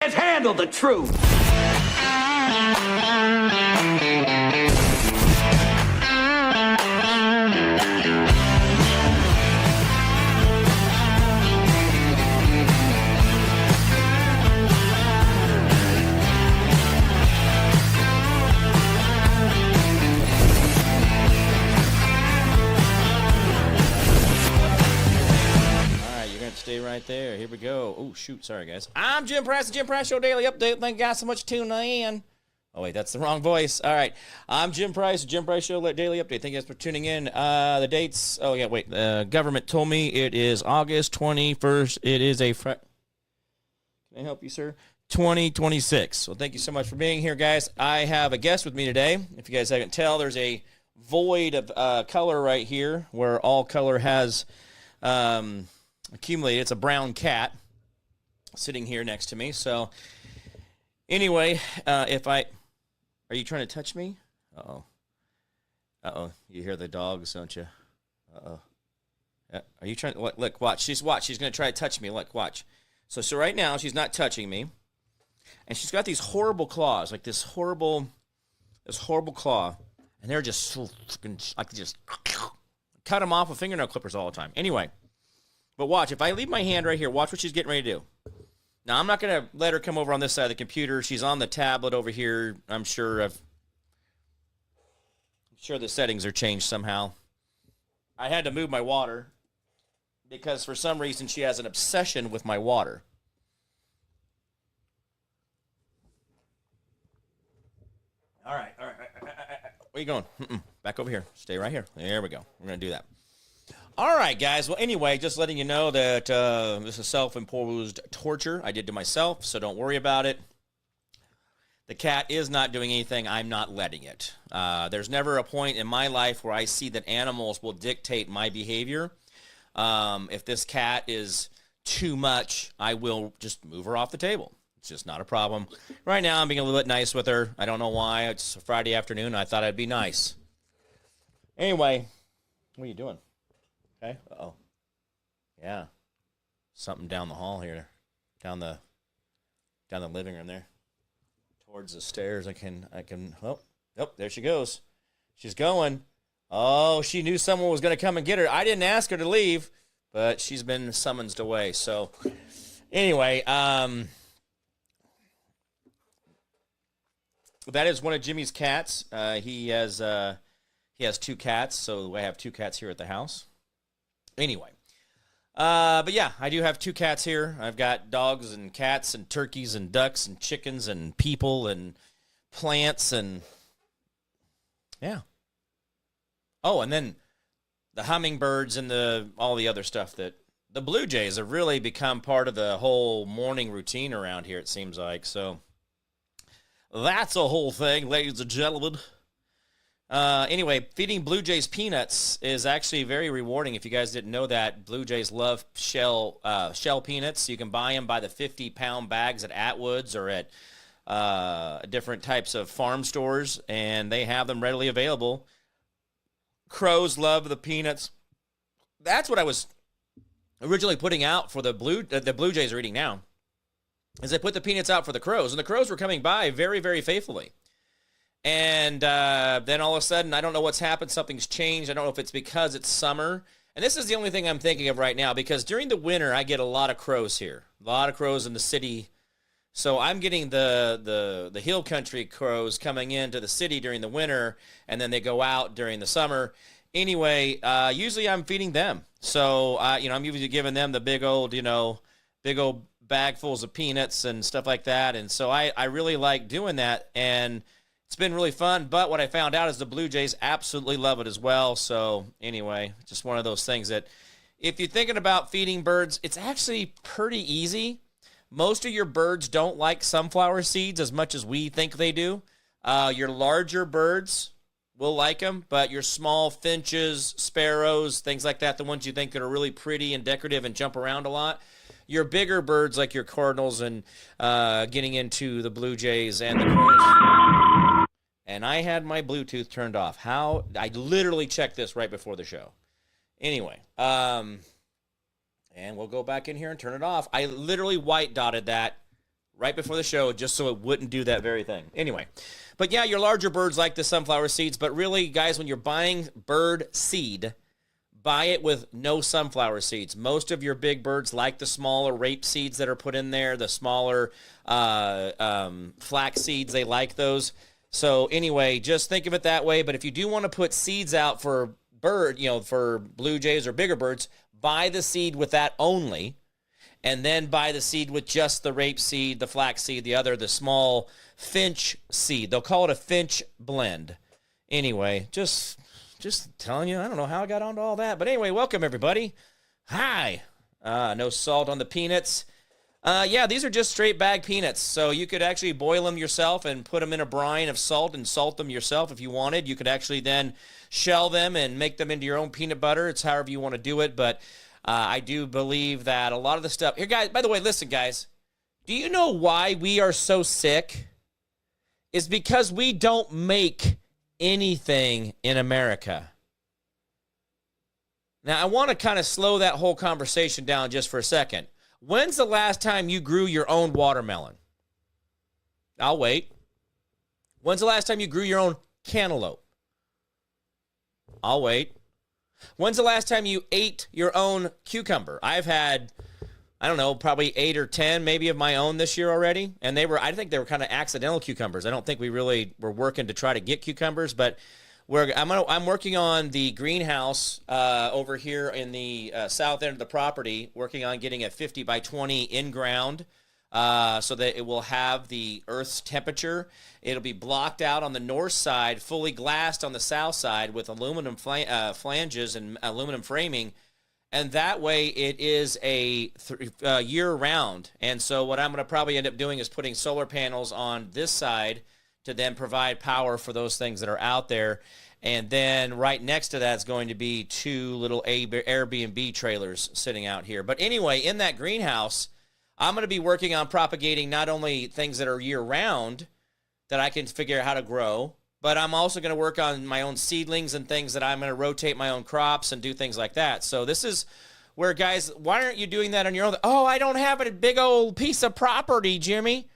Can't handle the truth. Stay right there. Here we go. Oh, shoot. Sorry, guys. I'm Jim Price, the Jim Price Show Daily Update. Thank you guys so much for tuning in. Oh, wait, that's the wrong voice. All right. I'm Jim Price, the Jim Price Show Daily Update. Thank you guys for tuning in. The dates. Oh, yeah, wait. The government told me it is August 21st. It is a Friday. Can I help you, sir? 2026. So thank you so much for being here, guys. I have a guest with me today. If you guys haven't tell, there's a void of color right here where all color has accumulated. It's a brown cat sitting here next to me. So anyway, are you trying to touch me? Uh-oh. You hear the dogs, don't you? Uh-oh. Are you trying to, look, watch. She's going to try to touch me. Look, watch. So right now she's not touching me. And she's got these horrible claws, like this horrible claw. And they're just so freaking, I could just cut them off with fingernail clippers all the time. Anyway. But watch, if I leave my hand right here, watch what she's getting ready to do. Now, I'm not going to let her come over on this side of the computer. She's on the tablet over here. I'm sure the settings are changed somehow. I had to move my water because for some reason she has an obsession with my water. All right. Where are you going? Back over here. Stay right here. There we go. We're going to do that. All right, guys. Well, anyway, just letting you know that this is self-imposed torture I did to myself, so don't worry about it. The cat is not doing anything. I'm not letting it. There's never a point in my life where I see that animals will dictate my behavior. If this cat is too much, I will just move her off the table. It's just not a problem. Right now, I'm being a little bit nice with her. I don't know why. It's a Friday afternoon. I thought I'd be nice. Anyway, what are you doing? Okay. Uh-oh. Yeah. Something down the hall here. Down the living room there. Towards the stairs. I can oh, there she goes. She's going. Oh, she knew someone was going to come and get her. I didn't ask her to leave, but she's been summoned away. So anyway, that is one of Jimmy's cats. He has two cats, so I have two cats here at the house. Anyway, but yeah, I do have two cats here. I've got dogs and cats and turkeys and ducks and chickens and people and plants and yeah. Oh, and then the hummingbirds and all the other stuff that the blue jays have really become part of the whole morning routine around here, it seems like. So that's a whole thing, ladies and gentlemen. Anyway, feeding blue jays peanuts is actually very rewarding. If you guys didn't know that, blue jays love shell peanuts. You can buy them by the 50-pound bags at Atwood's or at different types of farm stores, and they have them readily available. Crows love the peanuts. That's what I was originally putting out for the blue jays are eating now, is I put the peanuts out for the crows, and the crows were coming by very, very faithfully. And then all of a sudden, I don't know what's happened. Something's changed. I don't know if it's because it's summer. And this is the only thing I'm thinking of right now, because during the winter, I get a lot of crows here. A lot of crows in the city. So I'm getting the hill country crows coming into the city during the winter, and then they go out during the summer. Anyway, usually I'm feeding them. So, I'm usually giving them the big old bagfuls of peanuts and stuff like that. And so I really like doing that. And it's been really fun, but what I found out is the Blue Jays absolutely love it as well. So anyway, just one of those things that if you're thinking about feeding birds, it's actually pretty easy. Most of your birds don't like sunflower seeds as much as we think they do. Your larger birds will like them, but your small finches, sparrows, things like that, the ones you think that are really pretty and decorative and jump around a lot, your bigger birds like your cardinals and getting into the Blue Jays and the crows. And I had my Bluetooth turned off. I literally checked this right before the show. Anyway, and we'll go back in here and turn it off. I literally white dotted that right before the show just so it wouldn't do that very thing. Anyway, but yeah, your larger birds like the sunflower seeds, but really, guys, when you're buying bird seed, buy it with no sunflower seeds. Most of your big birds like the smaller rape seeds that are put in there, the smaller flax seeds. They like those. So anyway, just think of it that way. But if you do want to put seeds out for for blue jays or bigger birds, buy the seed with that only, and then buy the seed with just the rape seed, the flax seed, the small finch seed. They'll call it a finch blend. Anyway, just telling you, I don't know how I got onto all that. But anyway, welcome, everybody. Hi. No salt on the peanuts. Yeah, these are just straight bag peanuts. So you could actually boil them yourself and put them in a brine of salt and salt them yourself if you wanted. You could actually then shell them and make them into your own peanut butter. It's however you want to do it. But I do believe that a lot of the stuff... Here, guys, by the way, listen, guys. Do you know why we are so sick? It's because we don't make anything in America. Now, I want to kind of slow that whole conversation down just for a second. When's the last time you grew your own watermelon? I'll wait. When's the last time you grew your own cantaloupe? I'll wait. When's the last time you ate your own cucumber? I've had, I don't know, probably 8 or 10 maybe of my own this year already. And I think they were kind of accidental cucumbers. I don't think we really were working to try to get cucumbers, but I'm working on the greenhouse over here in the south end of the property, working on getting a 50 by 20 in-ground so that it will have the Earth's temperature. It'll be blocked out on the north side, fully glassed on the south side with aluminum flanges and aluminum framing. And that way it is a year-round. And so what I'm going to probably end up doing is putting solar panels on this side to then provide power for those things that are out there. And then right next to that is going to be 2 little Airbnb trailers sitting out here. But anyway, in that greenhouse, I'm going to be working on propagating not only things that are year-round that I can figure out how to grow, but I'm also going to work on my own seedlings and things that I'm going to rotate my own crops and do things like that. So this is where, guys, why aren't you doing that on your own? Oh, I don't have a big old piece of property, Jimmy.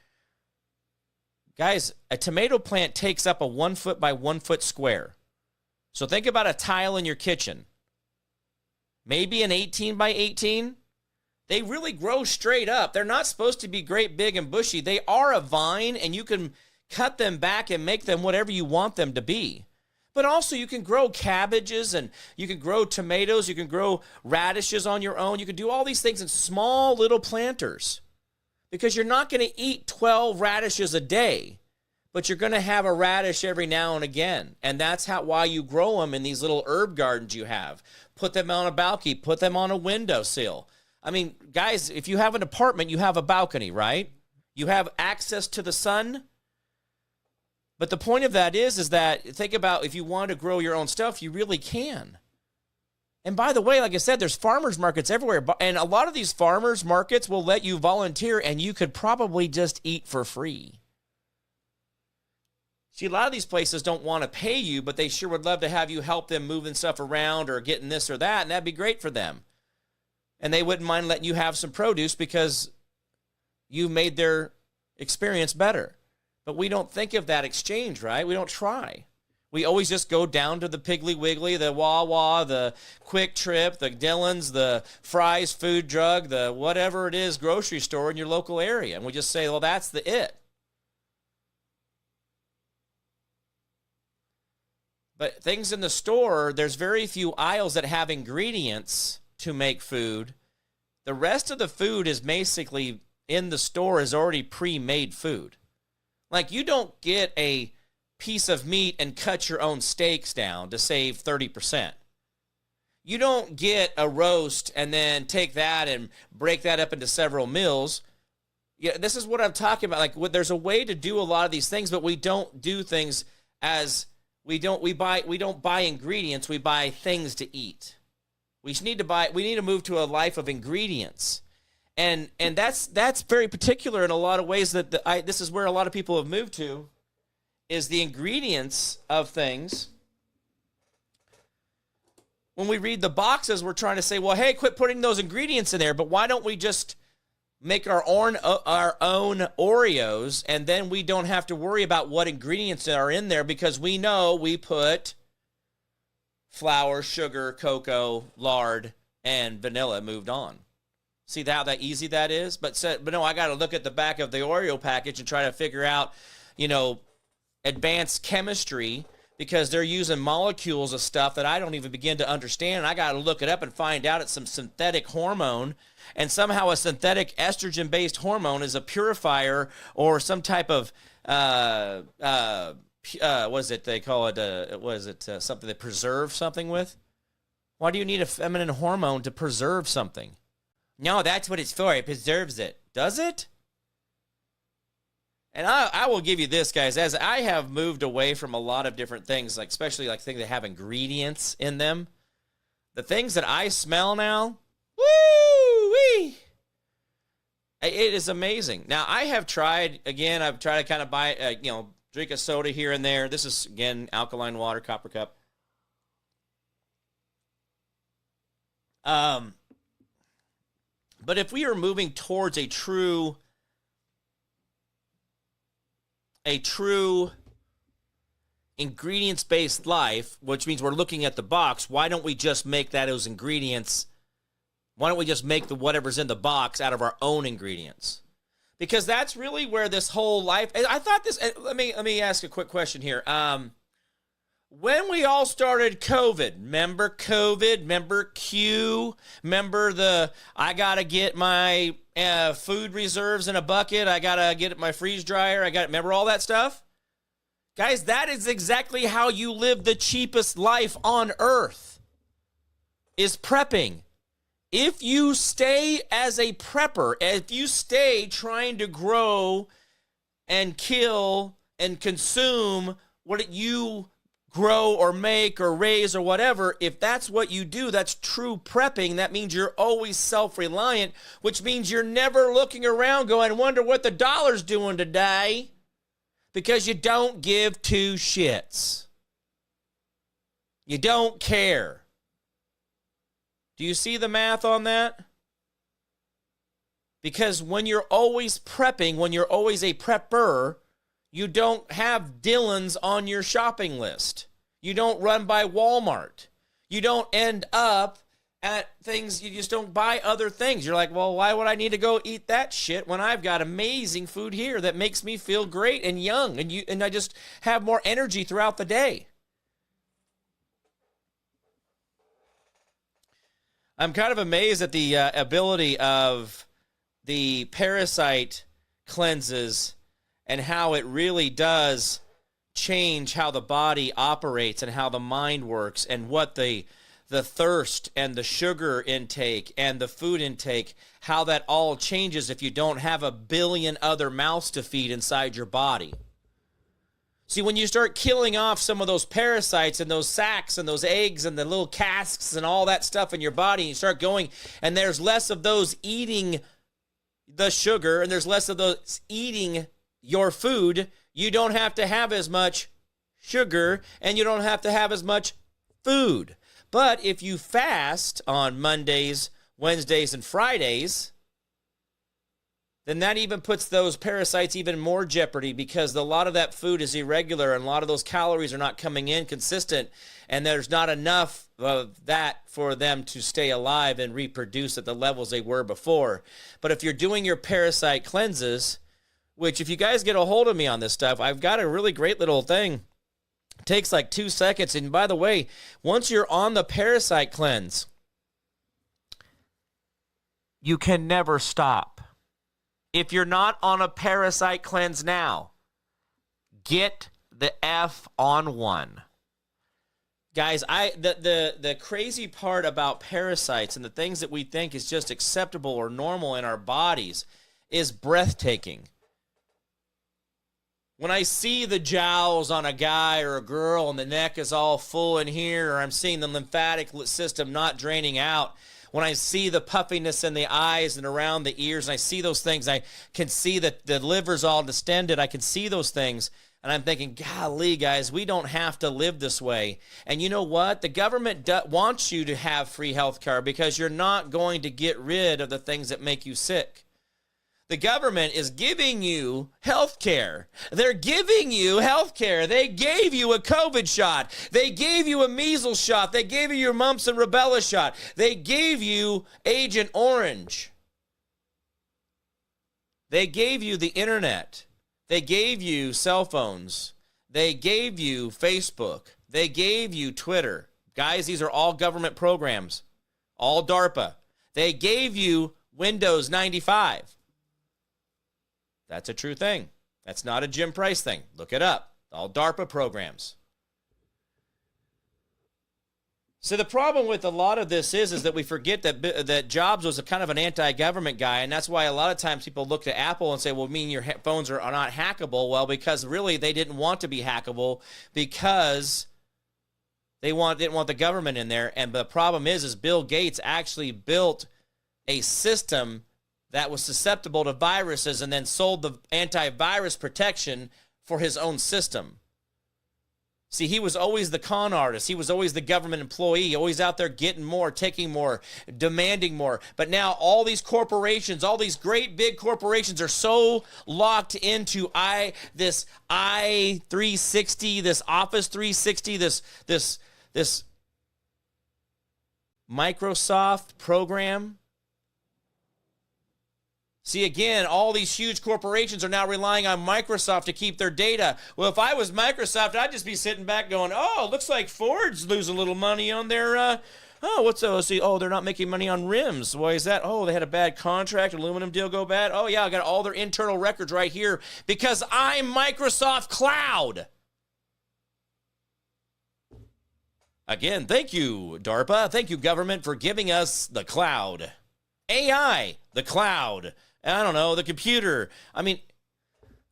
Guys, a tomato plant takes up a 1 foot by 1 foot square. So think about a tile in your kitchen. Maybe an 18 by 18. They really grow straight up. They're not supposed to be great, big, and bushy. They are a vine, and you can cut them back and make them whatever you want them to be. But also you can grow cabbages, and you can grow tomatoes. You can grow radishes on your own. You can do all these things in small little planters. Because you're not going to eat 12 radishes a day, but you're going to have a radish every now and again. And that's why you grow them in these little herb gardens you have. Put them on a balcony. Put them on a windowsill. I mean, guys, if you have an apartment, you have a balcony, right? You have access to the sun. But the point of that is that think about if you want to grow your own stuff, you really can. And by the way, like I said, there's farmers markets everywhere. And a lot of these farmers markets will let you volunteer, and you could probably just eat for free. See, a lot of these places don't want to pay you, but they sure would love to have you help them moving stuff around or getting this or that, and that'd be great for them. And they wouldn't mind letting you have some produce because you made their experience better. But we don't think of that exchange, right? We don't try. We always just go down to the Piggly Wiggly, the Wawa, the Quick Trip, the Dillon's, the Fry's Food Drug, the whatever it is grocery store in your local area. And we just say, well, that's the it. But things in the store, there's very few aisles that have ingredients to make food. The rest of the food is basically in the store is already pre-made food. Like you don't get a piece of meat and cut your own steaks down to save 30%. You don't get a roast and then take that and break that up into several meals. Yeah, this is what I'm talking about. Like there's a way to do a lot of these things, but we don't do things as we don't buy ingredients, we buy things to eat. We need to move to a life of ingredients. And that's very particular in a lot of ways this is where a lot of people have moved to. Is the ingredients of things. When we read the boxes, we're trying to say, well, hey, quit putting those ingredients in there, but why don't we just make our own Oreos, and then we don't have to worry about what ingredients are in there because we know we put flour, sugar, cocoa, lard, and vanilla, moved on. See how that easy that is? But no, I got to look at the back of the Oreo package and try to figure out, advanced chemistry because they're using molecules of stuff that I don't even begin to understand. I got to look it up and find out it's some synthetic hormone, and somehow a synthetic estrogen-based hormone is a purifier or some type of what is it they call it? Something they preserve something with? Why do you need a feminine hormone to preserve something? No, that's what it's for. It preserves it. Does it? And I will give you this, guys, as I have moved away from a lot of different things, like especially like things that have ingredients in them. The things that I smell now, woo-wee, it is amazing. Now, I've tried to kind of buy, drink a soda here and there. This is, again, alkaline water, copper cup. But if we are moving towards a true ingredients-based life, which means we're looking at the box, why don't we just make those ingredients? Why don't we just make whatever's in the box out of our own ingredients? Because that's really where this whole life. I thought this. Let me ask a quick question here. When we all started COVID, remember COVID? Remember Q? Remember I gotta get my food reserves in a bucket. I gotta get my freeze dryer. Remember all that stuff? Guys, that is exactly how you live the cheapest life on earth, is prepping. If you stay as a prepper, if you stay trying to grow and kill and consume what you grow or make or raise or whatever, if that's what you do, that's true prepping. That means you're always self-reliant, which means you're never looking around going, I wonder what the dollar's doing today, because you don't give two shits. You don't care. Do you see the math on that? Because when you're always prepping, when you're always a prepper, you don't have Dillon's on your shopping list. You don't run by Walmart. You don't end up at things, you just don't buy other things. You're like, well, why would I need to go eat that shit when I've got amazing food here that makes me feel great and young, and I just have more energy throughout the day? I'm kind of amazed at the ability of the parasite cleanses and how it really does change how the body operates and how the mind works, and what the thirst and the sugar intake and the food intake, how that all changes if you don't have a billion other mouths to feed inside your body. See, when you start killing off some of those parasites and those sacs and those eggs and the little casks and all that stuff in your body, you start going, and there's less of those eating the sugar and there's less of those eating your food, you don't have to have as much sugar and you don't have to have as much food. But if you fast on Mondays, Wednesdays, and Fridays, then that even puts those parasites even more jeopardy, because a lot of that food is irregular and a lot of those calories are not coming in consistent, and there's not enough of that for them to stay alive and reproduce at the levels they were before. But if you're doing your parasite cleanses, which if you guys get a hold of me on this stuff, I've got a really great little thing. It takes like 2 seconds. And by the way, once you're on the parasite cleanse, you can never stop. If you're not on a parasite cleanse now, get the F on one. Guys, the crazy part about parasites and the things that we think is just acceptable or normal in our bodies is breathtaking. When I see the jowls on a guy or a girl and the neck is all full in here, or I'm seeing the lymphatic system not draining out, when I see the puffiness in the eyes and around the ears, and I see those things, I can see that the liver's all distended. I can see those things, and I'm thinking, golly, guys, we don't have to live this way. And you know what? The government wants you to have free health care because you're not going to get rid of the things that make you sick. The government is giving you health care. They're giving you health care. They gave you a COVID shot. They gave you a measles shot. They gave you your mumps and rubella shot. They gave you Agent Orange. They gave you the internet. They gave you cell phones. They gave you Facebook. They gave you Twitter. Guys, these are all government programs, all DARPA. They gave you Windows 95. That's a true thing. That's not a Jim Price thing. Look it up. All DARPA programs. So the problem with a lot of this is that we forget that Jobs was a kind of an anti-government guy, and that's why a lot of times people look to Apple and say, well, mean your phones are not hackable. Well, because really they didn't want to be hackable because they didn't want the government in there. And the problem is Bill Gates actually built a system that was susceptible to viruses and then sold the antivirus protection for his own system. See, he was always the con artist. He was always the government employee, always out there getting more, taking more, demanding more. But now all these corporations, all these great big corporations are so locked into this i360, this Office 360, this Microsoft program. See, again, all these huge corporations are now relying on Microsoft to keep their data. Well, if I was Microsoft, I'd just be sitting back going, oh, looks like Ford's losing a little money on their, they're not making money on rims. Why is that? Oh, they had a bad contract, aluminum deal go bad. Oh, yeah, I got all their internal records right here because I'm Microsoft Cloud. Again, thank you, DARPA. Thank you, government, for giving us the cloud. AI, the cloud. I don't know, the computer. I mean,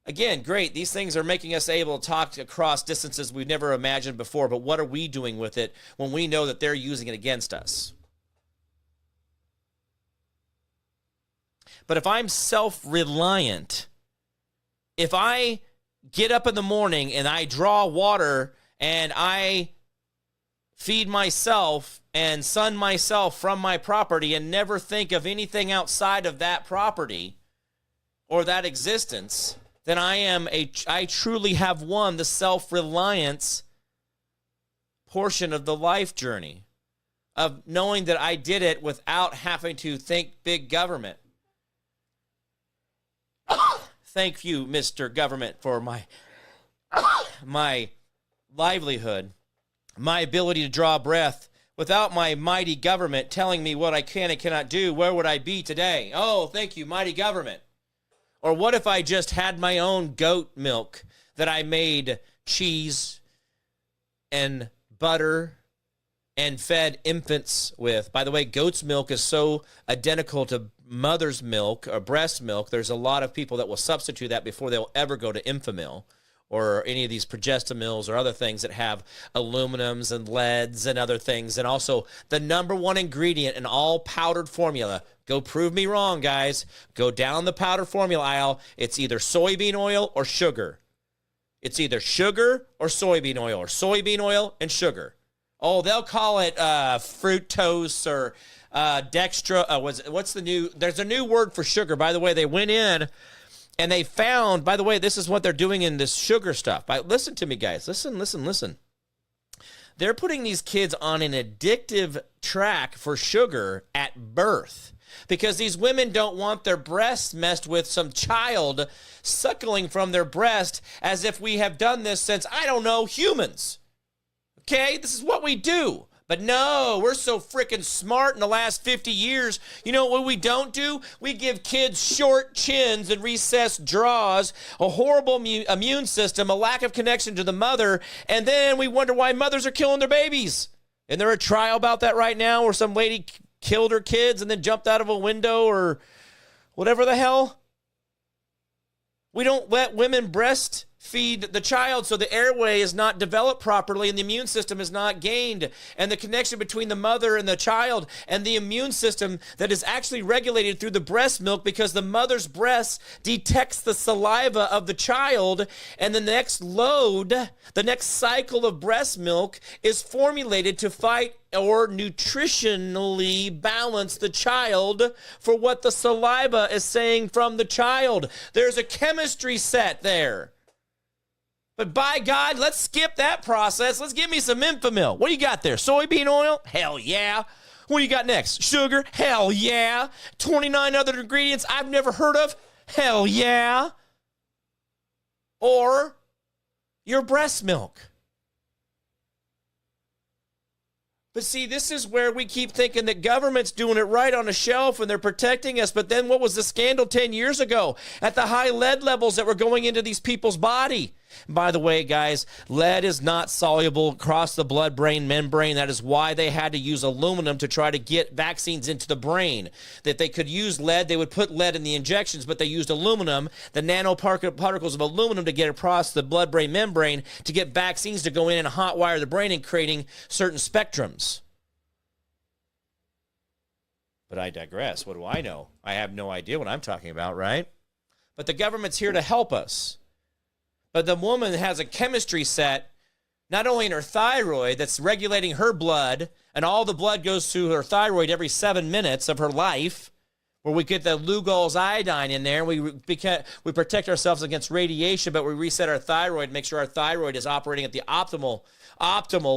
again, great. These things are making us able to talk across distances we've never imagined before, but what are we doing with it when we know that they're using it against us? But if I'm self-reliant, if I get up in the morning and I draw water and I feed myself and sun myself from my property and never think of anything outside of that property or that existence, then I truly have won the self-reliance portion of the life journey of knowing that I did it without having to think big government. Thank you, Mr. Government, for my livelihood, my ability to draw breath. Without my mighty government telling me what I can and cannot do, where would I be today? Oh, thank you, mighty government. Or what if I just had my own goat milk that I made cheese and butter and fed infants with? By the way, goat's milk is so identical to mother's milk or breast milk, there's a lot of people that will substitute that before they'll ever go to Enfamil or any of these progestamils or other things that have aluminums and leads and other things. And also the number one ingredient in all powdered formula. Go prove me wrong, guys. Go down the powdered formula aisle. It's either soybean oil or sugar. It's either sugar or soybean oil and sugar. Oh, they'll call it fructose or dextro. What's the new? There's a new word for sugar. By the way, they went in and they found, by the way, this is what they're doing in this sugar stuff. Listen to me, guys. Listen. They're putting these kids on an addictive track for sugar at birth because these women don't want their breasts messed with some child suckling from their breast as if we have done this since, I don't know, humans. Okay? This is what we do. But no, we're so freaking smart in the last 50 years. You know what we don't do? We give kids short chins and recessed jaws, a horrible immune system, a lack of connection to the mother, and then we wonder why mothers are killing their babies. Isn't there a trial about that right now where some lady killed her kids and then jumped out of a window or whatever the hell? We don't let women breastfeed feed the child so the airway is not developed properly and the immune system is not gained, and the connection between the mother and the child and the immune system that is actually regulated through the breast milk, because the mother's breast detects the saliva of the child, and the next load, the next cycle of breast milk is formulated to fight or nutritionally balance the child for what the saliva is saying from the child. There's a chemistry set there. But by God, let's skip that process. Let's give me some Enfamil. What do you got there? Soybean oil? Hell yeah. What do you got next? Sugar? Hell yeah. 29 other ingredients I've never heard of? Hell yeah. Or your breast milk. But see, this is where we keep thinking that government's doing it right on a shelf and they're protecting us. But then what was the scandal 10 years ago at the high lead levels that were going into these people's body? By the way, guys, lead is not soluble across the blood-brain membrane. That is why they had to use aluminum to try to get vaccines into the brain. That they could use lead, they would put lead in the injections, but they used aluminum, the nanoparticles of aluminum, to get across the blood-brain membrane to get vaccines to go in and hotwire the brain and creating certain spectrums. But I digress. What do I know? I have no idea what I'm talking about, right? But the government's here to help us. But the woman has a chemistry set, not only in her thyroid, that's regulating her blood, and all the blood goes through her thyroid every 7 minutes of her life, where we get the Lugol's iodine in there, and we protect ourselves against radiation, but we reset our thyroid, make sure our thyroid is operating at the optimal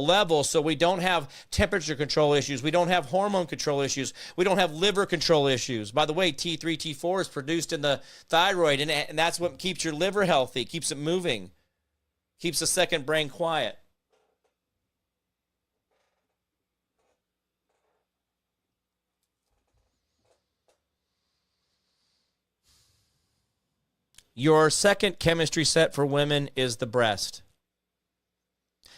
level, so we don't have temperature control issues, we don't have hormone control issues, we don't have liver control issues. By the way, T3, T4 is produced in the thyroid, and that's what keeps your liver healthy, keeps it moving, keeps the second brain quiet. Your second chemistry set for women is the breast.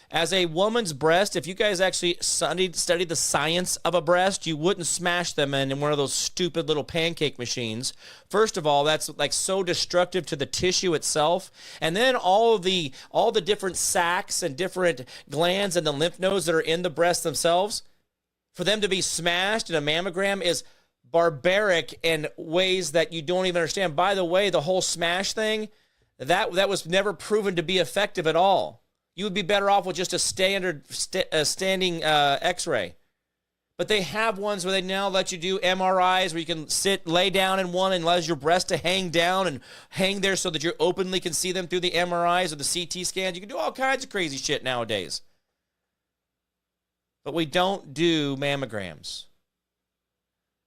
As a woman's breast, if you guys actually studied the science of a breast, you wouldn't smash them in one of those stupid little pancake machines. First of all, that's like so destructive to the tissue itself. And then all the different sacs and different glands and the lymph nodes that are in the breast themselves, for them to be smashed in a mammogram is barbaric in ways that you don't even understand. By the way, the whole smash thing, that was never proven to be effective at all. You would be better off with just a standard standing x-ray. But they have ones where they now let you do MRIs where you can lay down in one and allows your breast to hang down and hang there so that you openly can see them through the MRIs or the CT scans. You can do all kinds of crazy shit nowadays. But we don't do mammograms.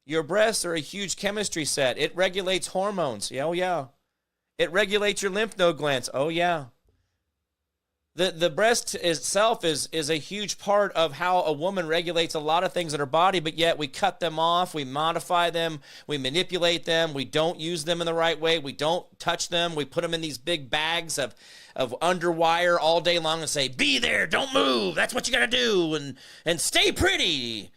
Your breasts are a huge chemistry set. It regulates hormones. Oh, yeah. It regulates your lymph node glands. Oh, yeah. The breast itself is a huge part of how a woman regulates a lot of things in her body, but yet we cut them off, we modify them, we manipulate them, we don't use them in the right way, we don't touch them, we put them in these big bags of underwire all day long and say, be there, don't move, that's what you got to do, and stay pretty.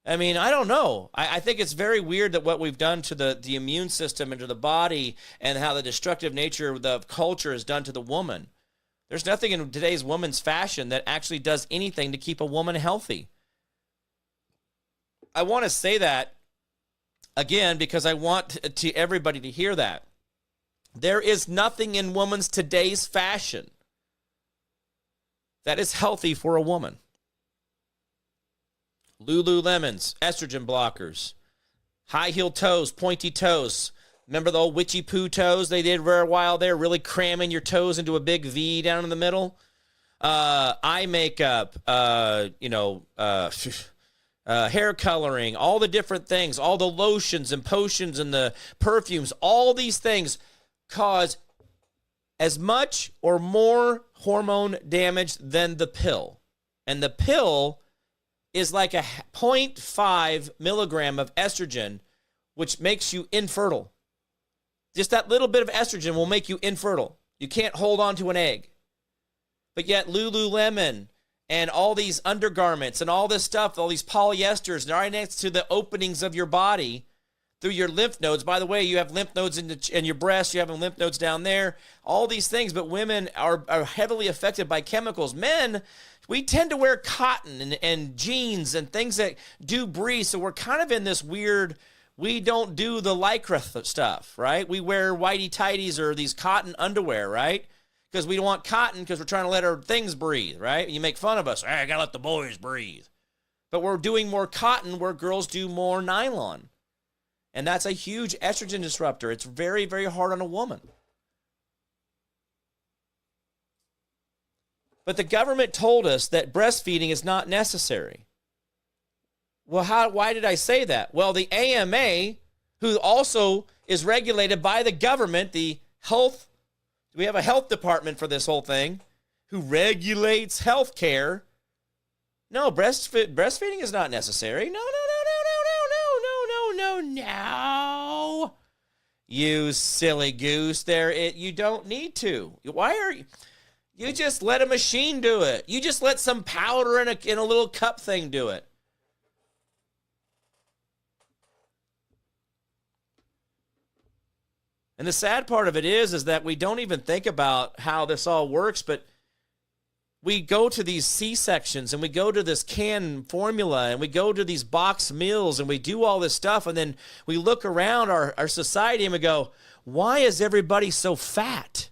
I mean, I don't know. I think it's very weird that what we've done to the immune system and to the body and how the destructive nature of the culture is done to the woman. There's nothing in today's woman's fashion that actually does anything to keep a woman healthy. I want to say that again because I want everybody to hear that. There is nothing in woman's today's fashion that is healthy for a woman. Lululemons, estrogen blockers, high-heeled toes, pointy toes. Remember the old witchy poo toes they did for a while there, really cramming your toes into a big V down in the middle? Eye makeup, hair coloring, all the different things, all the lotions and potions and the perfumes, all these things cause as much or more hormone damage than the pill. And the pill is like a 0.5 milligram of estrogen, which makes you infertile. Just that little bit of estrogen will make you infertile. You can't hold on to an egg. But yet Lululemon and all these undergarments and all this stuff, all these polyesters, right next to the openings of your body, through your lymph nodes. By the way, you have lymph nodes in your breast, you have lymph nodes down there, all these things, but women are heavily affected by chemicals. Men, we tend to wear cotton and jeans and things that do breathe, so we're kind of in this weird, we don't do the Lycra stuff, right? We wear whitey-tighties or these cotton underwear, right? Because we don't want cotton because we're trying to let our things breathe, right? You make fun of us. Hey, I got to let the boys breathe. But we're doing more cotton where girls do more nylon. And that's a huge estrogen disruptor. It's very, very hard on a woman. But the government told us that breastfeeding is not necessary. Well, why did I say that? Well, the AMA, who also is regulated by the government, we have a health department for this whole thing, who regulates health care. No, breastfeeding is not necessary. No. You silly goose. You don't need to. You just let a machine do it. You just let some powder in a little cup thing do it. And the sad part of it is that we don't even think about how this all works, but we go to these C-sections and we go to this canned formula and we go to these box meals and we do all this stuff, and then we look around our society and we go, why is everybody so fat?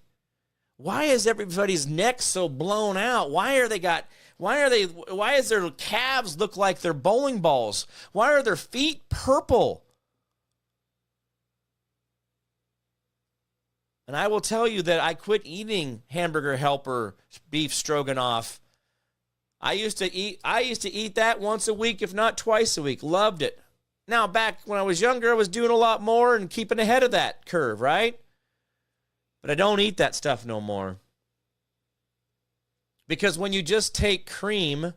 Why is everybody's neck so blown out? Why is their calves look like they're bowling balls? Why are their feet purple? And I will tell you that I quit eating Hamburger Helper beef stroganoff. I used to eat that once a week, if not twice a week. Loved it. Now, back when I was younger, I was doing a lot more and keeping ahead of that curve, right? But I don't eat that stuff no more. Because when you just take cream,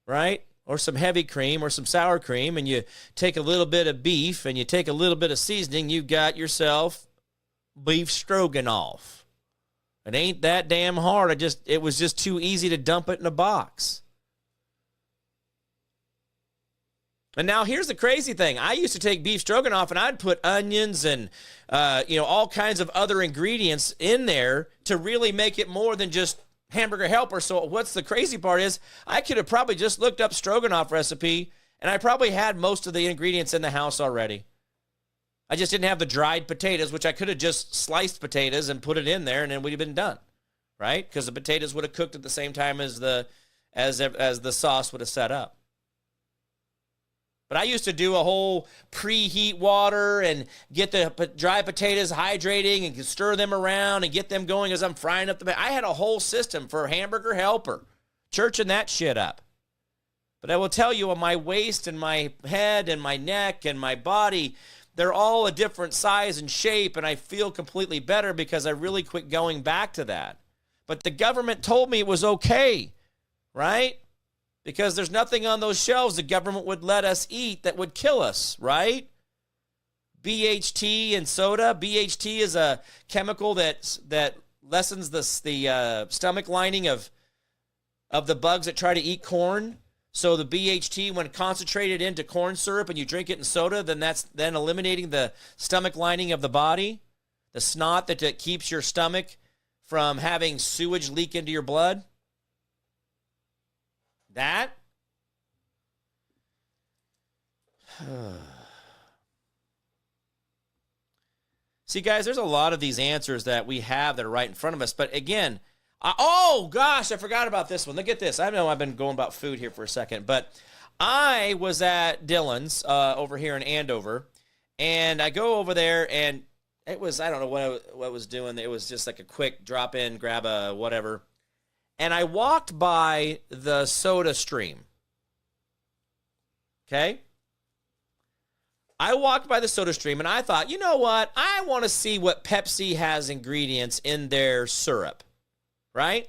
right, or some heavy cream or some sour cream, and you take a little bit of beef and you take a little bit of seasoning, you got yourself beef stroganoff. It ain't that damn hard. It was just too easy to dump it in a box. And now here's the crazy thing. I used to take beef stroganoff and I'd put onions and all kinds of other ingredients in there to really make it more than just Hamburger Helper. So what's the crazy part is I could have probably just looked up stroganoff recipe and I probably had most of the ingredients in the house already. I just didn't have the dried potatoes, which I could have just sliced potatoes and put it in there, and then we'd have been done, right? Because the potatoes would have cooked at the same time as the sauce would have set up. But I used to do a whole preheat water and get the dry potatoes hydrating and stir them around and get them going as I'm frying up I had a whole system for Hamburger Helper, churching that shit up. But I will tell you, on my waist and my head and my neck and my body, they're all a different size and shape, and I feel completely better because I really quit going back to that. But the government told me it was okay, right? Because there's nothing on those shelves the government would let us eat that would kill us, right? BHT and soda. BHT is a chemical that lessens the stomach lining of the bugs that try to eat corn. So the BHT, when concentrated into corn syrup and you drink it in soda, then that's then eliminating the stomach lining of the body, the snot that keeps your stomach from having sewage leak into your blood. That. See, guys, there's a lot of these answers that we have that are right in front of us. But again, oh, gosh, I forgot about this one. Look at this. I know I've been going about food here for a second, but I was at Dylan's over here in Andover, and I go over there, and it was, I don't know what I was doing. It was just like a quick drop in, grab a whatever. And I walked by the Soda Stream. Okay? I walked by the Soda Stream, and I thought, you know what? I want to see what Pepsi has ingredients in their syrup. Right?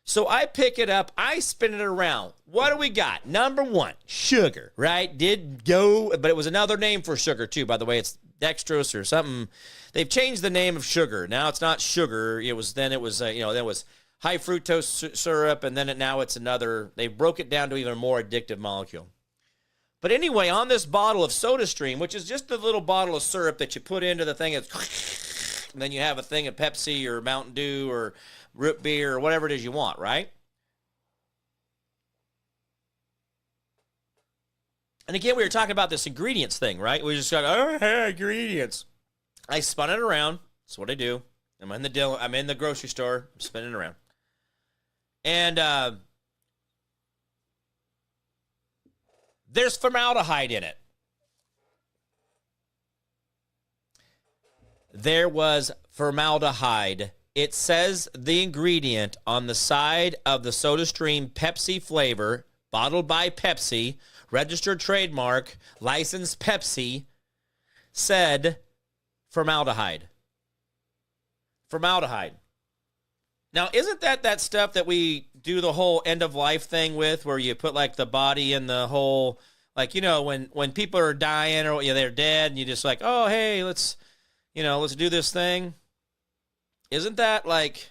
So I pick it up, I spin it around. What do we got? Number one, sugar, right? But it was another name for sugar too, by the way. It's dextrose or something. They've changed the name of sugar. Now it's not sugar. Then it was high fructose syrup, and then now it's another. They broke it down to even a more addictive molecule. But anyway, on this bottle of SodaStream, which is just a little bottle of syrup that you put into the thing, and then you have a thing of Pepsi or Mountain Dew or root beer or whatever it is you want, right? And again, we were talking about this ingredients thing, right? We just got, oh, hey, ingredients. I spun it around. That's what I do. I'm in the grocery store. I'm spinning it around. And there's formaldehyde in it. There was formaldehyde. It says the ingredient on the side of the SodaStream Pepsi flavor, bottled by Pepsi, registered trademark, licensed Pepsi, said formaldehyde. Formaldehyde. Now, isn't that stuff that we do the whole end of life thing with, where you put like the body in the whole, like, when people are dying or they're dead, and you just like, oh, hey, let's do this thing. Isn't that like,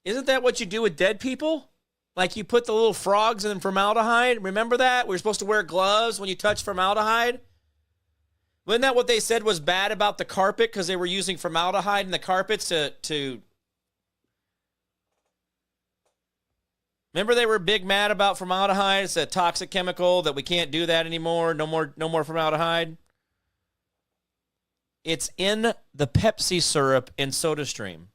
isn't that what you do with dead people? Like you put the little frogs in formaldehyde. Remember that? We were supposed to wear gloves when you touch formaldehyde. Wasn't that what they said was bad about the carpet, because they were using formaldehyde in the carpets to... Remember they were big mad about formaldehyde? It's a toxic chemical that we can't do that anymore. No more formaldehyde. It's in the Pepsi syrup in SodaStream.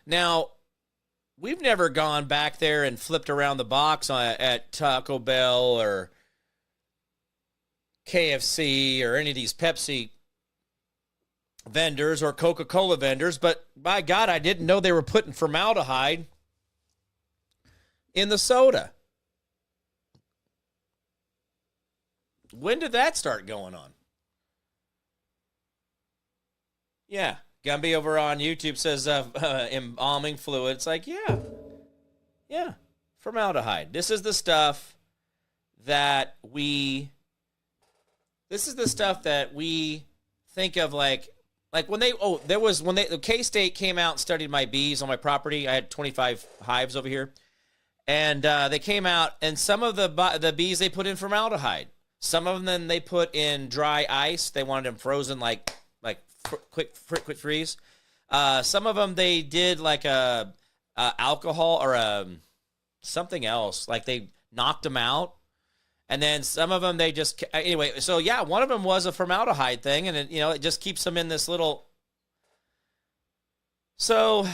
Now, we've never gone back there and flipped around the box at Taco Bell or KFC or any of these Pepsi vendors or Coca-Cola vendors, but by God, I didn't know they were putting formaldehyde in the soda. When did that start going on? Yeah. Gumby over on YouTube says embalming fluid. It's like, yeah, formaldehyde. This is the stuff that we think of like when the K-State came out and studied my bees on my property. I had 25 hives over here, and they came out, and some of the bees they put in formaldehyde. Some of them they put in dry ice. They wanted them frozen like quick freeze. Some of them they did like a alcohol or something else. Like they knocked them out. And then some of them they just, anyway. So yeah, one of them was a formaldehyde thing, and it just keeps them in this little. So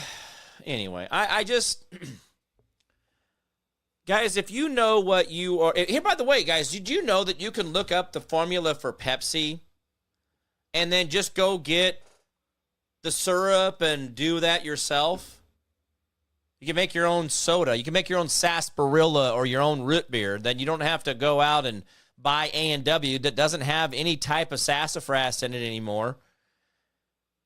anyway, I just. Guys, if you know what you are... Here, by the way, guys, did you know that you can look up the formula for Pepsi and then just go get the syrup and do that yourself? You can make your own soda. You can make your own sarsaparilla or your own root beer. Then you don't have to go out and buy A&W that doesn't have any type of sassafras in it anymore.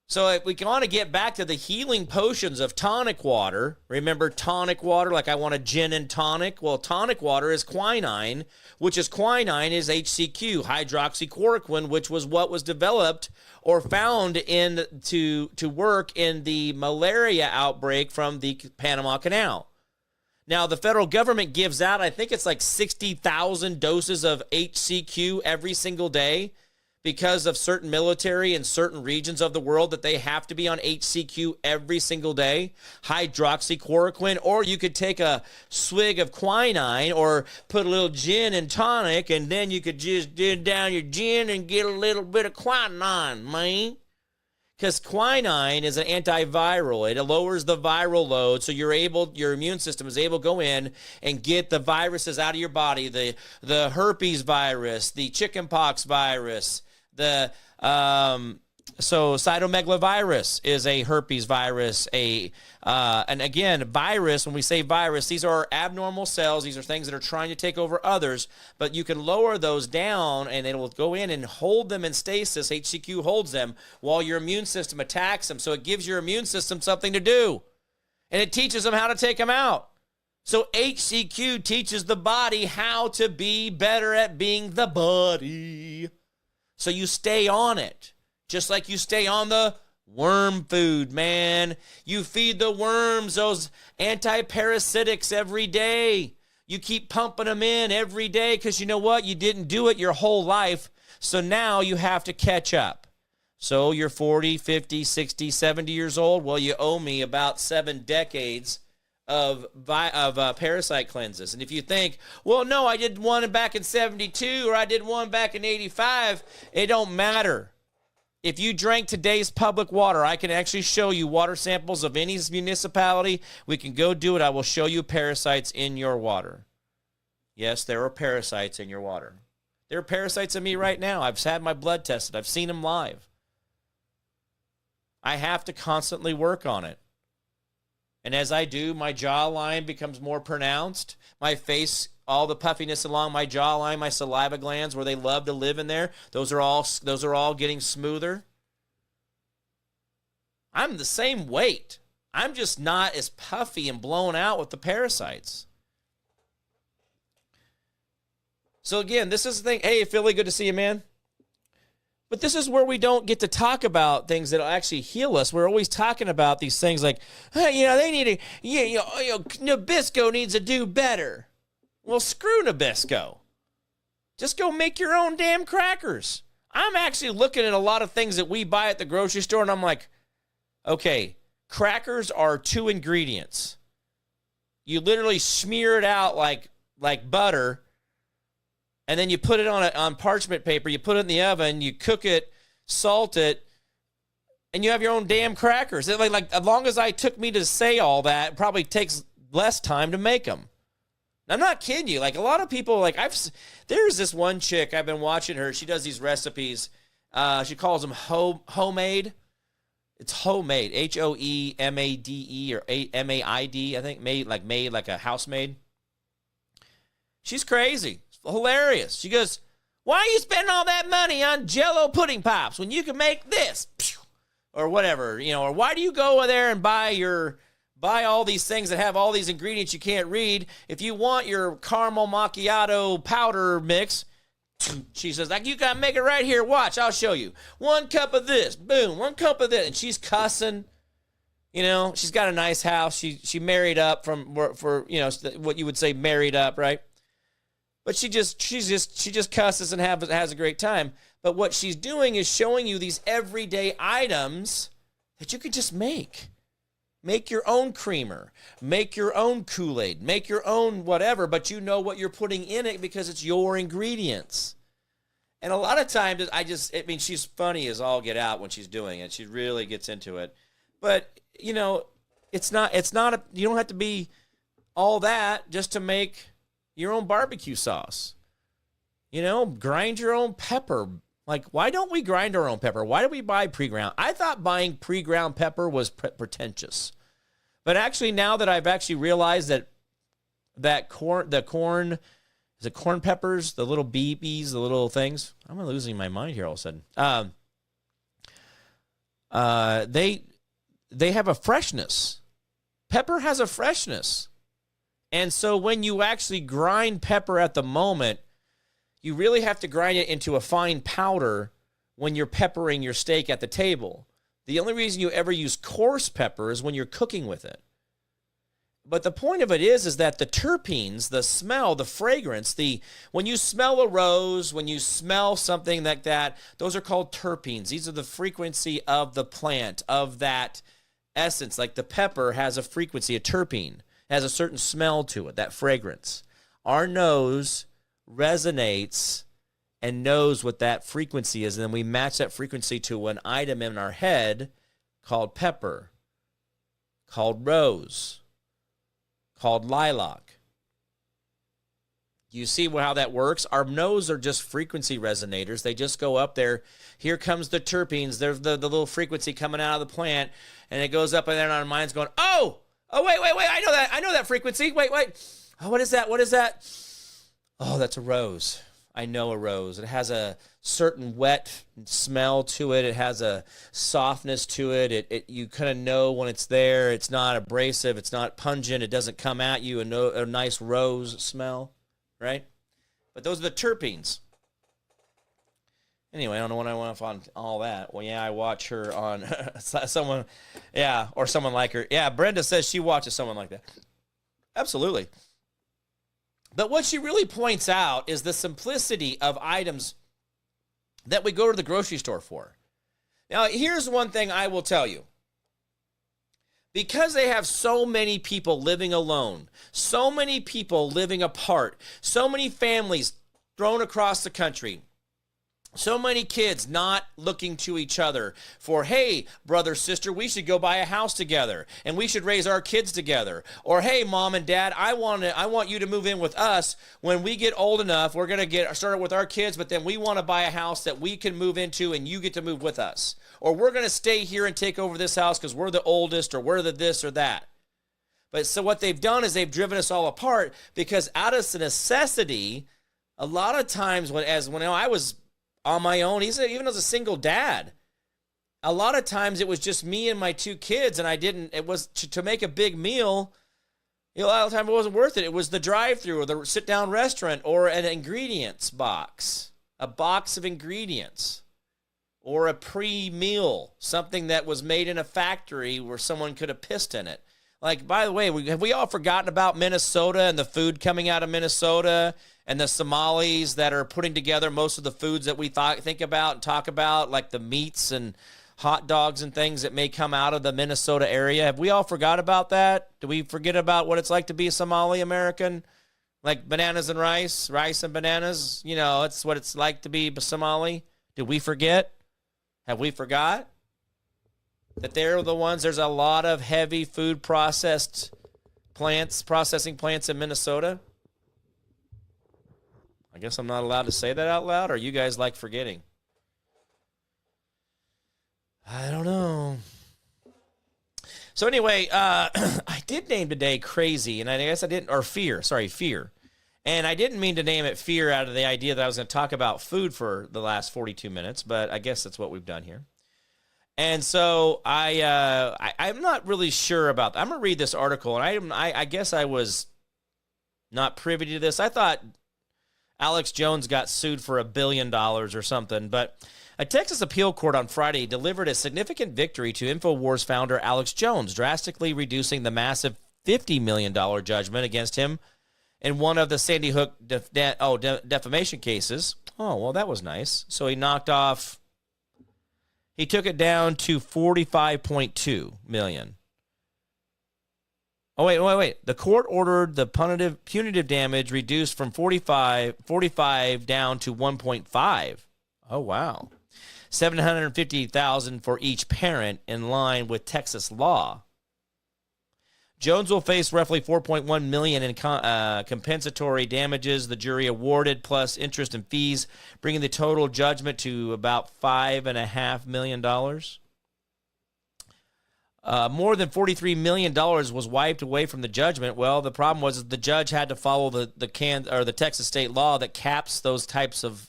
So if we want to get back to the healing potions of tonic water, remember tonic water, like I want a gin and tonic? Well, tonic water is quinine, which is quinine is HCQ, hydroxychloroquine, which was what was developed or found to work in the malaria outbreak from the Panama Canal. Now, the federal government gives out, I think it's like 60,000 doses of HCQ every single day, because of certain military in certain regions of the world that they have to be on HCQ every single day, hydroxychloroquine, or you could take a swig of quinine or put a little gin and tonic, and then you could just dig down your gin and get a little bit of quinine, man. Because quinine is an antiviral. It lowers the viral load, so your immune system is able to go in and get the viruses out of your body, the herpes virus, the chickenpox virus, so cytomegalovirus is a herpes virus. And again, virus, when we say virus, these are abnormal cells. These are things that are trying to take over others, but you can lower those down and it will go in and hold them in stasis. HCQ holds them while your immune system attacks them. So it gives your immune system something to do, and it teaches them how to take them out. So HCQ teaches the body how to be better at being the body. So you stay on it. Just like you stay on the worm food, man. You feed the worms those anti-parasitics every day. You keep pumping them in every day because you know what? You didn't do it your whole life, so now you have to catch up. So you're 40, 50, 60, 70 years old. Well, you owe me about 7 decades of parasite cleanses. And if you think, well, no, I did one back in 72 or I did one back in 85, it don't matter. If you drank today's public water, I can actually show you water samples of any municipality. We can go do it. I will show you parasites in your water. Yes, there are parasites in your water. There are parasites in me right now. I've had my blood tested. I've seen them live. I have to constantly work on it. And as I do, my jawline becomes more pronounced. My face, all the puffiness along my jawline, my saliva glands where they love to live in there, those are all getting smoother. I'm the same weight. I'm just not as puffy and blown out with the parasites. So again, this is the thing. Hey, Philly, good to see you, man. But this is where we don't get to talk about things that will actually heal us. We're always talking about these things like, hey, they need to, Nabisco needs to do better. Well, screw Nabisco. Just go make your own damn crackers. I'm actually looking at a lot of things that we buy at the grocery store, and I'm like, okay, crackers are 2 ingredients. You literally smear it out like butter, and then you put it on parchment paper, you put it in the oven, you cook it, salt it, and you have your own damn crackers. Like as long as it took me to say all that, it probably takes less time to make them. I'm not kidding you. Like a lot of people, there's this one chick, I've been watching her. She does these recipes. She calls them homemade. It's homemade, Hoemade or MAID, I think, made like a housemaid. She's crazy. Hilarious. She goes, why are you spending all that money on Jell-O pudding pops when you can make this? Or whatever, or why do you go over there and buy all these things that have all these ingredients you can't read? If you want your caramel macchiato powder mix, she says, you gotta make it right here. Watch, I'll show you. 1 cup of this, boom, 1 cup of this. And she's cussing. She's got a nice house. She married up for what you would say married up, right? But she just cusses and has a great time. But what she's doing is showing you these everyday items that you could just make. Make your own creamer. Make your own Kool-Aid. Make your own whatever, but you know what you're putting in it because it's your ingredients. And a lot of times, she's funny as all get out when she's doing it. She really gets into it. But, you don't have to be all that just to make your own barbecue sauce. Grind your own pepper. Like, why don't we grind our own pepper? Why do we buy pre-ground? I thought buying pre-ground pepper was pretentious. But actually, now that I've actually realized that the corn, is it corn peppers, the little BBs, the little things? I'm losing my mind here all of a sudden. They have a freshness. Pepper has a freshness. And so when you actually grind pepper at the moment, you really have to grind it into a fine powder when you're peppering your steak at the table. The only reason you ever use coarse pepper is when you're cooking with it. But the point of it is that the terpenes, the smell, the fragrance, when you smell a rose, when you smell something like that, those are called terpenes. These are the frequency of the plant, of that essence. Like the pepper has a frequency, a terpene, has a certain smell to it, that fragrance. Our nose resonates and knows what that frequency is, and then we match that frequency to an item in our head called pepper, called rose, called lilac. You see how that works? Our nose are just frequency resonators. They just go up there. Here comes the terpenes. There's the little frequency coming out of the plant, and it goes up in there, and our mind's going, oh, wait, I know that frequency. Wait. Oh, what is that? Oh, that's a rose. I know a rose. It has a certain wet smell to it. It has a softness to it. You kind of know when it's there. It's not abrasive. It's not pungent. It doesn't come at you a nice rose smell, right? But those are the terpenes. Anyway, I don't know when I went off on all that. Well, yeah, I watch her on someone, yeah, or someone like her. Yeah, Brenda says she watches someone like that. Absolutely. But what she really points out is the simplicity of items that we go to the grocery store for. Now, here's one thing I will tell you. Because they have so many people living alone, so many people living apart, so many families thrown across the country, so many kids not looking to each other for, hey, brother, sister, we should go buy a house together and we should raise our kids together. Or, hey, mom and dad, I want you to move in with us when we get old enough. We're going to get started with our kids, but then we want to buy a house that we can move into and you get to move with us. Or we're going to stay here and take over this house because we're the oldest or we're the this or that. But so what they've done is they've driven us all apart because out of necessity, a lot of times when I was on my own, even as a single dad, a lot of times it was just me and my two kids, and it was to make a big meal, a lot of the time it wasn't worth it. It was the drive-thru or the sit-down restaurant or an ingredients box, a box of ingredients, or a pre-meal, something that was made in a factory where someone could have pissed in it. Like, by the way, have we all forgotten about Minnesota and the food coming out of Minnesota and the Somalis that are putting together most of the foods that we think about and talk about, like the meats and hot dogs and things that may come out of the Minnesota area? Have we all forgot about that? Do we forget about what it's like to be a Somali American? Like bananas and rice and bananas? It's what it's like to be Somali. Did we forget? Have we forgot? That they're the ones, there's a lot of heavy food processing plants in Minnesota. I guess I'm not allowed to say that out loud, or you guys like forgetting? I don't know. So anyway, I did name today Crazy, and I guess I didn't, or Fear. And I didn't mean to name it Fear out of the idea that I was going to talk about food for the last 42 minutes, but I guess that's what we've done here. And so I'm not really sure about that. I'm going to read this article, and I guess I was not privy to this. I thought Alex Jones got sued for $1 billion or something, but a Texas appeal court on Friday delivered a significant victory to InfoWars founder Alex Jones, drastically reducing the massive $50 million judgment against him in one of the Sandy Hook defamation cases. Oh, well, that was nice. So he took it down to $45.2 million. Oh, wait. The court ordered the punitive damage reduced from 45 down to 1.5. Oh, wow. $750,000 for each parent, in line with Texas law. Jones will face roughly $4.1 million in compensatory damages the jury awarded, plus interest and fees, bringing the total judgment to about $5.5 million. More than $43 million was wiped away from the judgment. Well, the problem was the judge had to follow the Texas state law that caps those types of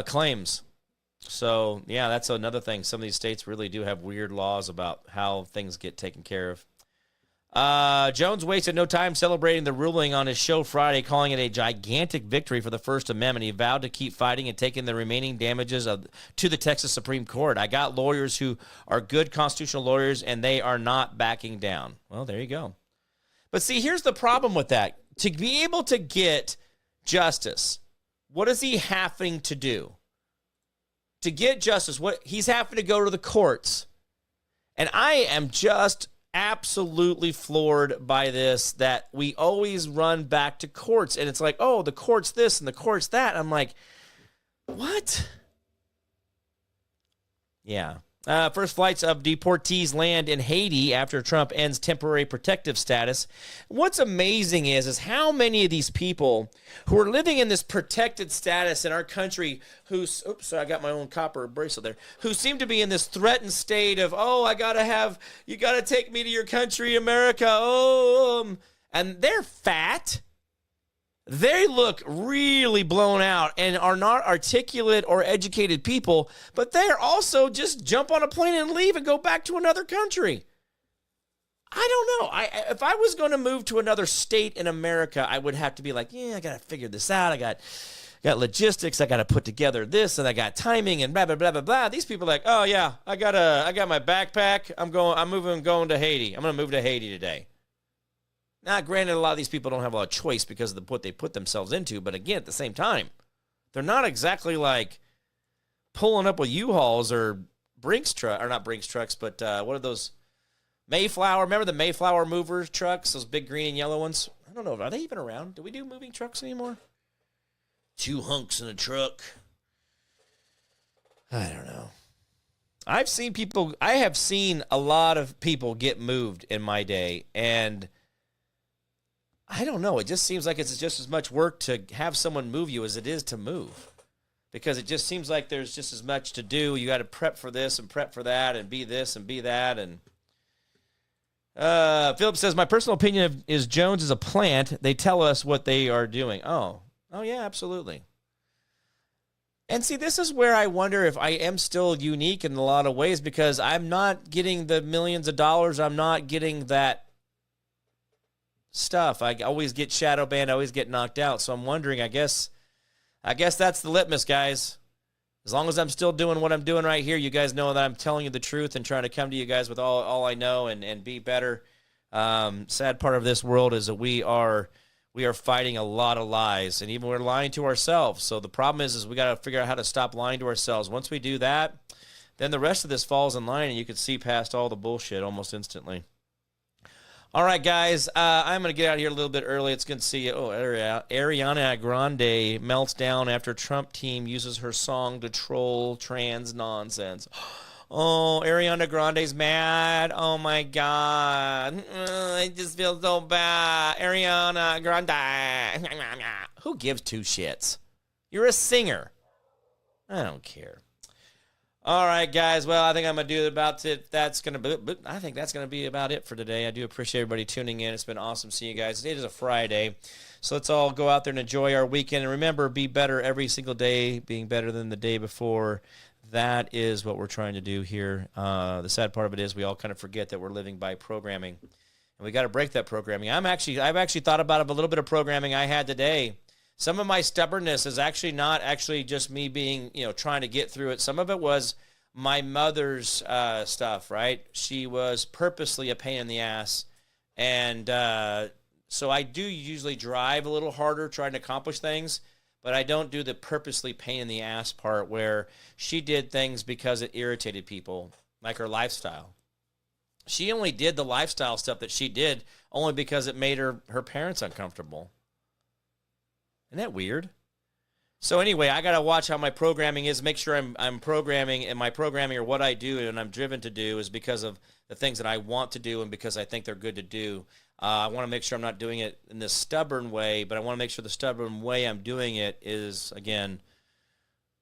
claims. So, yeah, that's another thing. Some of these states really do have weird laws about how things get taken care of. Jones wasted no time celebrating the ruling on his show Friday, calling it a gigantic victory for the First Amendment. He vowed to keep fighting and taking the remaining damages to the Texas Supreme Court. I got lawyers who are good constitutional lawyers, and they are not backing down. Well, there you go. But see, here's the problem with that. To be able to get justice, what is he having to do? To get justice, he's having to go to the courts. And I am just absolutely floored by this, that we always run back to courts, and it's like, oh, the court's this and the court's that. I'm like, what? Yeah. First flights of deportees land in Haiti after Trump ends temporary protective status. What's amazing is how many of these people who are living in this protected status in our country I got my own copper bracelet there, who seem to be in this threatened state of, you got to take me to your country, America. And they're fat. They look really blown out and are not articulate or educated people, but they're also just jump on a plane and leave and go back to another country. I don't know. If I was going to move to another state in America, I would have to be like, I got to figure this out. I got got logistics. I got to put together this, and I got timing, and blah blah blah blah blah. These people are like, oh yeah, I got my backpack. I'm going to Haiti. I'm gonna move to Haiti today. Now, granted, a lot of these people don't have a lot of choice because of what they put themselves into. But again, at the same time, they're not exactly like pulling up with U-Hauls or Brinks truck, or not Brinks trucks, but what are those? Mayflower. Remember the Mayflower mover trucks? Those big green and yellow ones? I don't know. Are they even around? Do we do moving trucks anymore? 2 hunks in a truck. I don't know. I have seen a lot of people get moved in my day, and I don't know. It just seems like it's just as much work to have someone move you as it is to move. Because it just seems like there's just as much to do. You got to prep for this and prep for that and be this and be that. And Philip says, my personal opinion is Jones is a plant. They tell us what they are doing. Oh, yeah, absolutely. And see, this is where I wonder if I am still unique in a lot of ways, because I'm not getting the millions of dollars. I'm not getting that stuff. I always get shadow banned. I always get knocked out. So I'm wondering, I guess that's the litmus, guys. As long as I'm still doing what I'm doing right here, you guys know that I'm telling you the truth and trying to come to you guys with all I know and be better. Sad part of this world is that we are fighting a lot of lies, and even we're lying to ourselves. So the problem is we got to figure out how to stop lying to ourselves. Once we do that, then the rest of this falls in line, and you can see past all the bullshit almost instantly. All right, guys, I'm going to get out of here a little bit early. It's good to see you. Oh, Ariana Grande melts down after Trump team uses her song to troll trans nonsense. Oh, Ariana Grande's mad. Oh, my God. I just feel so bad. Ariana Grande. Who gives 2 shits? You're a singer. I don't care. All right, guys. Well, I think I'm going to do about it. I think that's going to be about it for today. I do appreciate everybody tuning in. It's been awesome seeing you guys. It is a Friday, so let's all go out there and enjoy our weekend. And remember, be better every single day, being better than the day before. That is what we're trying to do here. The sad part of it is we all kind of forget that we're living by programming, and we got to break that programming. I've actually thought about a little bit of programming I had today. Some of my stubbornness is actually not just me being, trying to get through it. Some of it was my mother's stuff, right? She was purposely a pain in the ass. And so I do usually drive a little harder trying to accomplish things, but I don't do the purposely pain in the ass part where she did things because it irritated people, like her lifestyle. She only did the lifestyle stuff that she did only because it made her parents uncomfortable. Isn't that weird? So anyway, I got to watch how my programming is, make sure I'm programming, and my programming or what I do and I'm driven to do is because of the things that I want to do and because I think they're good to do. I want to make sure I'm not doing it in this stubborn way, but I want to make sure the stubborn way I'm doing it is, again,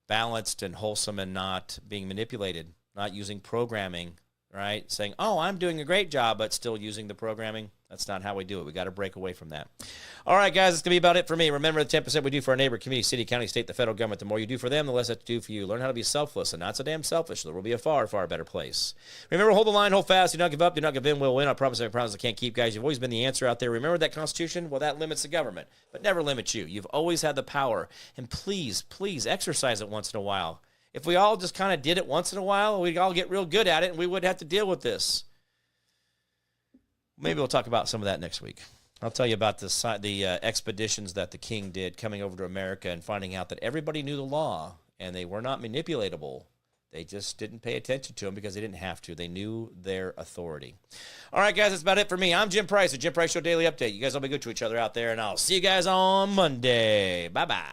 balanced and wholesome and not being manipulated, not using programming, right? Saying, oh, I'm doing a great job, but still using the programming. That's not how we do it. We got to break away from that. All right, guys, it's going to be about it for me. Remember the 10% we do for our neighbor, community, city, county, state, the federal government. The more you do for them, the less they do for you. Learn how to be selfless and not so damn selfish. There will be a far, far better place. Remember, hold the line, hold fast. Do not give up. Do not give in. We'll win. I promise I can't keep, guys. You've always been the answer out there. Remember that Constitution? Well, that limits the government, but never limits you. You've always had the power. And please, please exercise it once in a while. If we all just kind of did it once in a while, we'd all get real good at it, and we wouldn't have to deal with this. Maybe we'll talk about some of that next week. I'll tell you about the expeditions that the king did coming over to America and finding out that everybody knew the law and they were not manipulatable. They just didn't pay attention to them because they didn't have to. They knew their authority. All right, guys, that's about it for me. I'm Jim Price with Jim Price Show Daily Update. You guys all be good to each other out there, and I'll see you guys on Monday. Bye-bye.